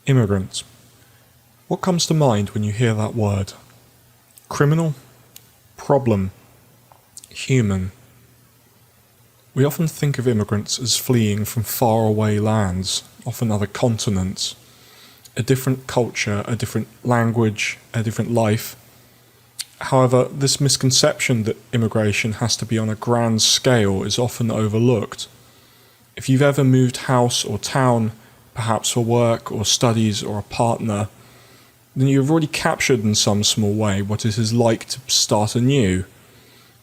Immigrant. What comes to mind when you hear that word? Criminal? Problem? Human? We often think of immigrants as fleeing from faraway lands, often other continents, a different culture, a different language, a different life. However, this misconception that immigration has to be on a grand scale is often overlooked. If you've ever moved house or town, perhaps for work or studies or a partner, then you've already captured in some small way what it is like to start anew,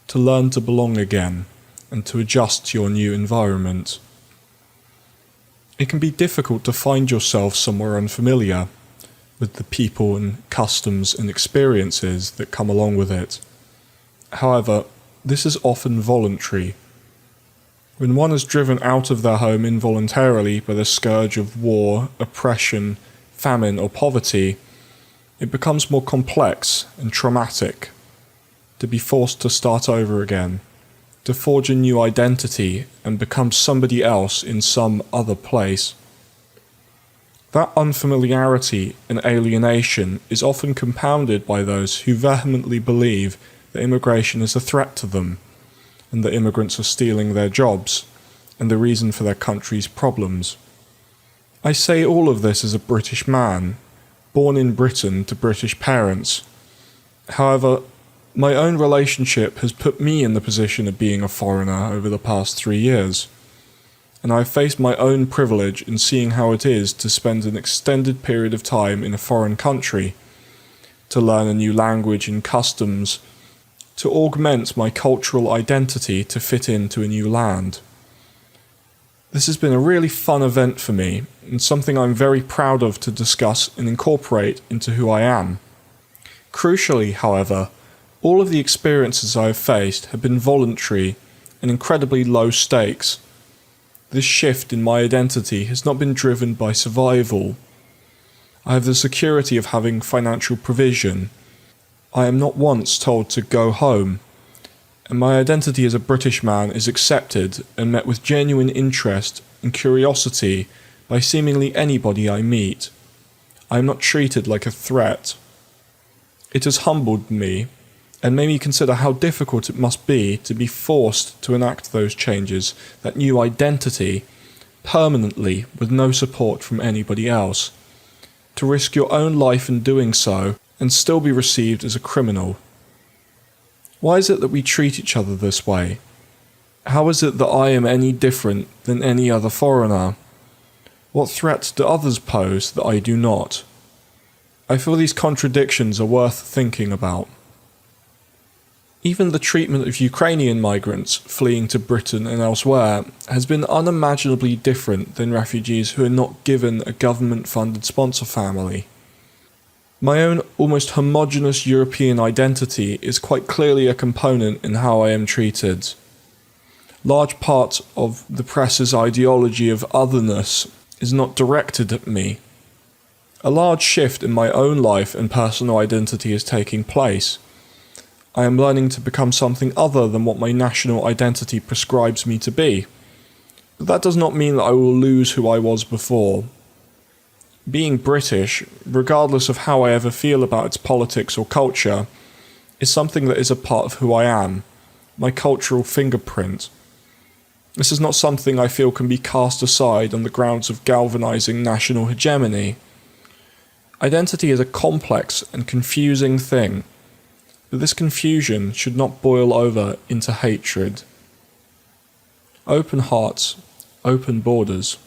to learn to belong again, and to adjust to your new environment. It can be difficult to find yourself somewhere unfamiliar, with the people and customs and experiences that come along with it. However, this is often voluntary. When one is driven out of their home involuntarily by the scourge of war, oppression, famine, or poverty, it becomes more complex and traumatic to be forced to start over again, to forge a new identity and become somebody else in some other place. That unfamiliarity and alienation is often compounded by those who vehemently believe that immigration is a threat to them, and that immigrants are stealing their jobs, and the reason for their country's problems. I say all of this as a British man, born in Britain to British parents. However, my own relationship has put me in the position of being a foreigner over the past 3 years, and I've faced my own privilege in seeing how it is to spend an extended period of time in a foreign country, to learn a new language and customs, to augment my cultural identity to fit into a new land. This has been a really fun event for me, and something I'm very proud of to discuss and incorporate into who I am. Crucially, however, all of the experiences I have faced have been voluntary and incredibly low stakes. This shift in my identity has not been driven by survival. I have the security of having financial provision. I am not once told to go home, and my identity as a British man is accepted and met with genuine interest and curiosity by seemingly anybody I meet. I am not treated like a threat. It has humbled me and made me consider how difficult it must be to be forced to enact those changes, that new identity, permanently with no support from anybody else, to risk your own life in doing so and still be received as a criminal. Why is it that we treat each other this way? How is it that I am any different than any other foreigner? What threats do others pose that I do not? I feel these contradictions are worth thinking about. Even the treatment of Ukrainian migrants fleeing to Britain and elsewhere has been unimaginably different than refugees who are not given a government-funded sponsor family. My own almost homogenous European identity is quite clearly a component in how I am treated. Large part of the press's ideology of otherness is not directed at me. A large shift in my own life and personal identity is taking place. I am learning to become something other than what my national identity prescribes me to be. But that does not mean that I will lose who I was before. Being British, regardless of how I ever feel about its politics or culture, is something that is a part of who I am, my cultural fingerprint. This is not something I feel can be cast aside on the grounds of galvanizing national hegemony. Identity is a complex and confusing thing, but this confusion should not boil over into hatred. Open hearts, open borders.